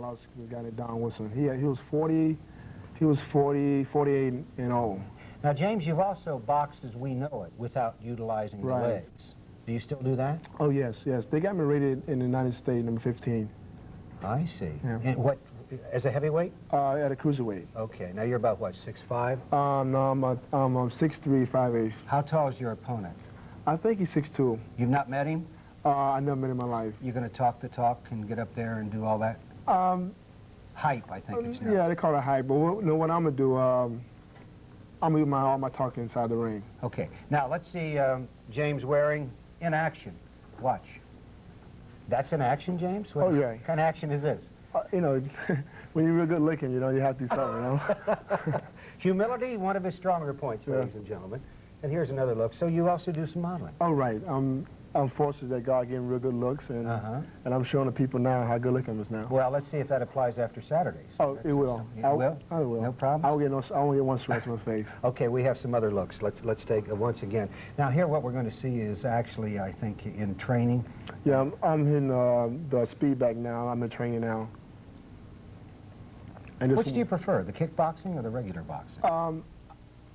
lost the guy named Don Wilson. He was 48 and old. Now, James, you've also boxed as we know it without utilizing the legs. Do you still do that? Oh, yes. They got me rated in the United States, number 15. I see. Yeah. And what, as a heavyweight? At a cruiserweight. Okay. Now, you're about, what, 6'5"? No, I'm 6'3", 5'8". How tall is your opponent? I think he's 6'2". You've not met him? I never met him in my life. You're going to talk the talk and get up there and do all that? Hype, I think it's now. Yeah, they call it hype. But what I'm going to do, I'm going to do all my talking inside the ring. Okay. Now, let's see James Waring in action. Watch. That's in action, James? What kind of action is this? You know, when you're real good looking, you know, you have to do something, you know? Humility, one of his stronger points, ladies and gentlemen. And here's another look. So you also do some modeling? Oh, right. I'm fortunate that God gave me real good looks, and I'm showing the people now how good looking I is now. Well, let's see if that applies after Saturdays. Oh, it will. It will? I will. No problem? I won't get one scratch on my face. Okay, we have some other looks. Let's take once again. Now, here what we're going to see is actually, I think, in training. Yeah, I'm in the speed bag now. I'm in training now. And which do you prefer, the kickboxing or the regular boxing?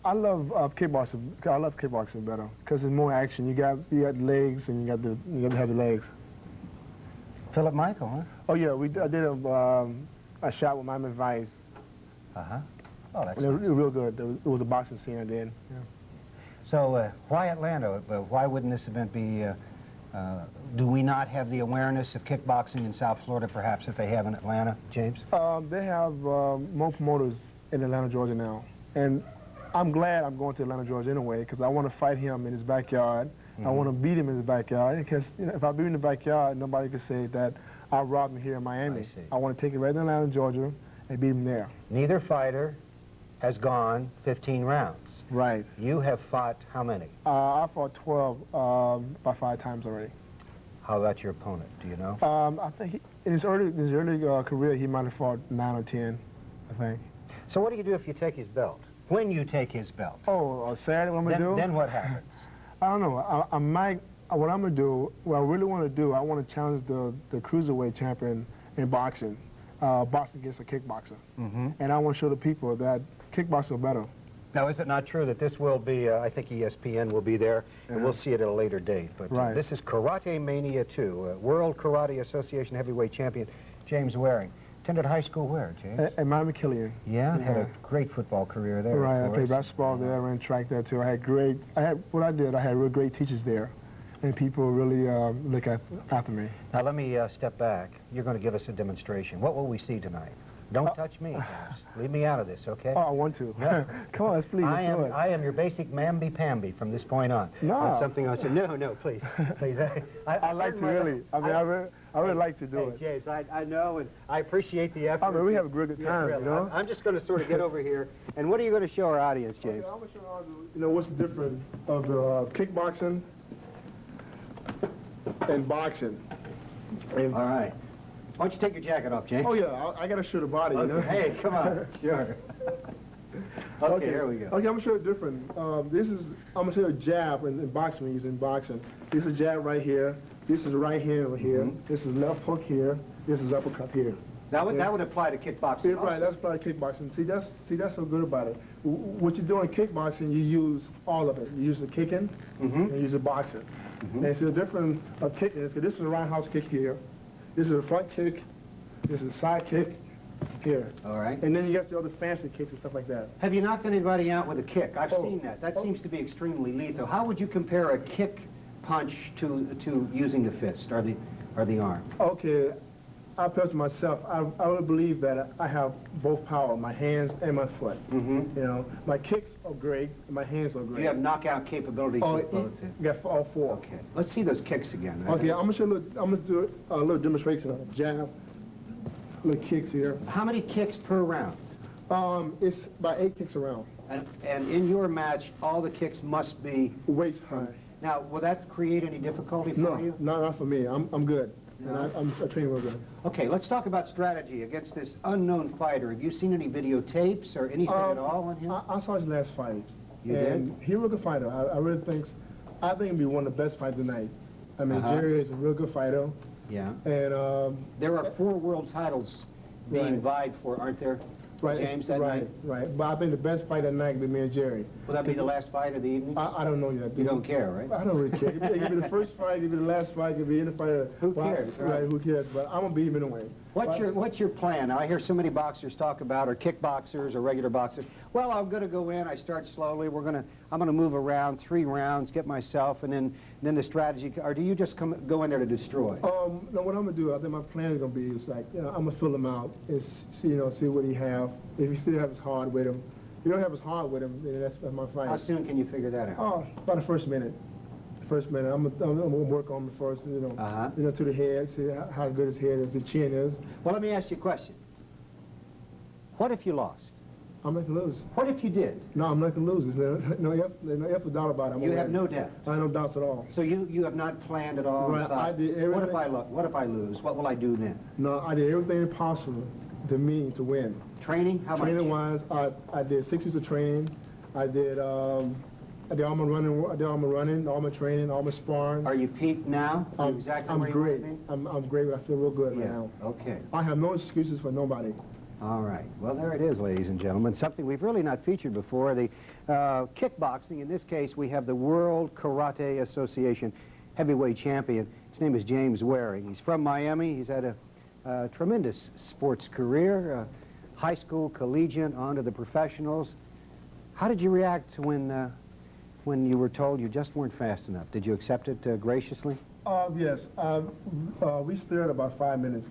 I love kickboxing. I love kickboxing better because there's more action. You got legs, and you got to have the legs. Philip Michael, huh? Oh yeah, I did a shot with Miami Vice. Oh, that's it was real good. It was a boxing scene I did. Yeah. So why Atlanta? Why wouldn't this event be? Do we not have the awareness of kickboxing in South Florida, perhaps, that they have in Atlanta, James? They have more promoters in Atlanta, Georgia now, and I'm glad I'm going to Atlanta, Georgia anyway, because I want to fight him in his backyard. I want to beat him in his backyard, because if I beat him in the backyard, nobody can say that I robbed him here in Miami. I want to take it right to Atlanta, Georgia, and beat him there. Neither fighter has gone 15 rounds. Right. You have fought how many? I fought 12 about 5 times already. How about your opponent? Do you know? I think in his early career, he might have fought 9 or 10, I think. So what do you do if you take his belt? When you take his belt? Oh, Saturday, what I'm going to do? Then what happens? I don't know. I might, what I'm going to do, what I really want to do, I want to challenge the cruiserweight champion in boxing, boxing against a kickboxer. And I want to show the people that kickboxers are better. Now, is it not true that this will be, I think ESPN will be there, and we'll see it at a later date. But this is Karate Mania 2, World Karate Association heavyweight champion James Waring. Attended high school where, James? At Miami Killian. Yeah, had a great football career there. Right, I played basketball there, I ran track there too. I had real great teachers there, and people really look after me. Now let me step back. You're going to give us a demonstration. What will we see tonight? Don't touch me, James. Leave me out of this, okay? Oh, I want to. Come on, let's please. I am your basic mamby-pamby from this point on. No. On something else. No, please. Please. I like to really. I really like to do it. James, I know, and I appreciate the effort. I mean, we have a good time, really. you know? I'm just going to sort of get over here. And what are you going to show our audience, James? I'm going to show our audience, you know, what's the difference of kickboxing and boxing. And all right. Why don't you take your jacket off, James? Oh, yeah, I got to show the body, you know? Hey, come on. Sure. Okay, here we go. Okay, I'm going to show you different. I'm going to show you a jab in boxing when using boxing. This is a jab right here. This is right hand over here. This is left hook here. This is uppercut here. That would apply to kickboxing. Right, that's applied to kickboxing. See, that's so good about it. What you do in kickboxing, you use all of it. You use the kicking, and you use the boxing. And so the difference of kicking is, this is a roundhouse kick here. This is a front kick. This is a side kick here. All right. And then you got the other fancy kicks and stuff like that. Have you knocked anybody out with a kick? I've seen that. That seems to be extremely lethal. How would you compare a kick punch to using the fist or the arm? Okay. I personally myself, I would believe that I have both power, my hands and my foot. You know, my kicks are great, and my hands are great. You have knockout capabilities with both. Yeah, all 4. Okay. Let's see those kicks again. Okay, I'm gonna do a little demonstration of a jab, little kicks here. How many kicks per round? It's about 8 kicks around. And in your match, all the kicks must be waist high. Now, will that create any difficulty for you? No, not for me. I'm good. No. And I train real good. Okay, let's talk about strategy against this unknown fighter. Have you seen any videotapes or anything at all on him? I saw his last fight. You did? He's a real good fighter. I really think he'll be one of the best fighters tonight. I mean, Jerry is a real good fighter. Yeah. And there are 4 world titles being vied for, aren't there, James, that night? Right. But I think the best fight that night would be me and Jerry. Will that be the last fight of the evening? I don't know yet. You don't care, right? I don't really care. It could be the first fight, it could be the last fight, it could be any fight. Who cares? Right, who cares? But I'm going to beat him anyway. What's your plan? Now, I hear so many boxers talk about, or kickboxers, or regular boxers. Well, I'm going to go in, I start slowly, I'm going to move around 3 rounds, get myself, and then the strategy, or do you just go in there to destroy? No, what I'm going to do, I think my plan is going to be, is like, I'm going to fill him out, and see what he have. If he still have his heart with him. If you don't have his heart with him, then that's my fight. How soon can you figure that out? Oh, about the first minute. I'm gonna work on him first, to the head, see how good his head is, the chin is. Well, let me ask you a question. What if you lost? I'm not gonna lose. What if you did? No, I'm not gonna lose. There's no doubt about it. You have no doubt? I have no doubts at all. So you have not planned at all? Right, I did everything. What if I lose? What will I do then? No, I did everything possible to win. Training? How much? Training-wise, I did 6 weeks of training. I did all my running, all my training, all my sparring. Are you peaked now? I'm great. I'm great. I feel real good right now. Okay. I have no excuses for nobody. All right. Well, there it is, ladies and gentlemen. Something we've really not featured before. The kickboxing. In this case, we have the World Karate Association heavyweight champion. His name is James Waring. He's from Miami. He's had a tremendous sports career, high school, collegiate, on to the professionals. How did you react when you were told you just weren't fast enough? Did you accept it graciously? Yes. We stared about 5 minutes.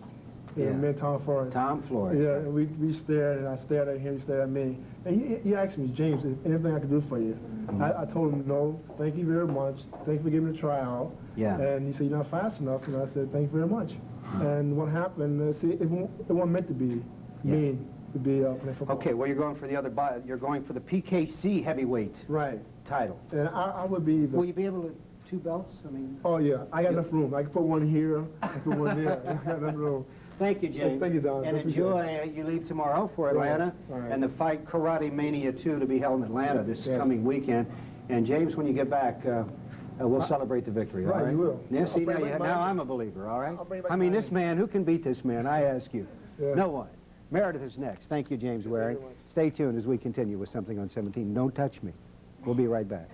Me and Tom Flores. Tom Flores. Yeah, we stared, and I stared at him, he stared at me. And he asked me, James, is anything I can do for you? I told him, no, thank you very much. Thank you for giving me a tryout. Yeah. And he said, you're not fast enough. And I said, thank you very much. And what happened, see, it wasn't meant to be me to be playing football. Okay, well, you're going for you're going for the PKC heavyweight title. And I would be the... Will you be able to 2 belts? I mean... Oh, yeah. I got enough room. I can put one here, I can put one there. I got enough room. Thank you, James. Thank you, Don. And enjoy. You leave tomorrow for Atlanta, and the fight Karate Mania 2 to be held in Atlanta this coming weekend. And James, when you get back, we'll celebrate the victory. All right, you will. Yeah, see, now I'm a believer. All right. I mean, this man. Who can beat this man? I ask you. Yeah. No one. Meredith is next. Thank you, James Waring. Stay tuned as we continue with Something on 17. Don't touch me. We'll be right back.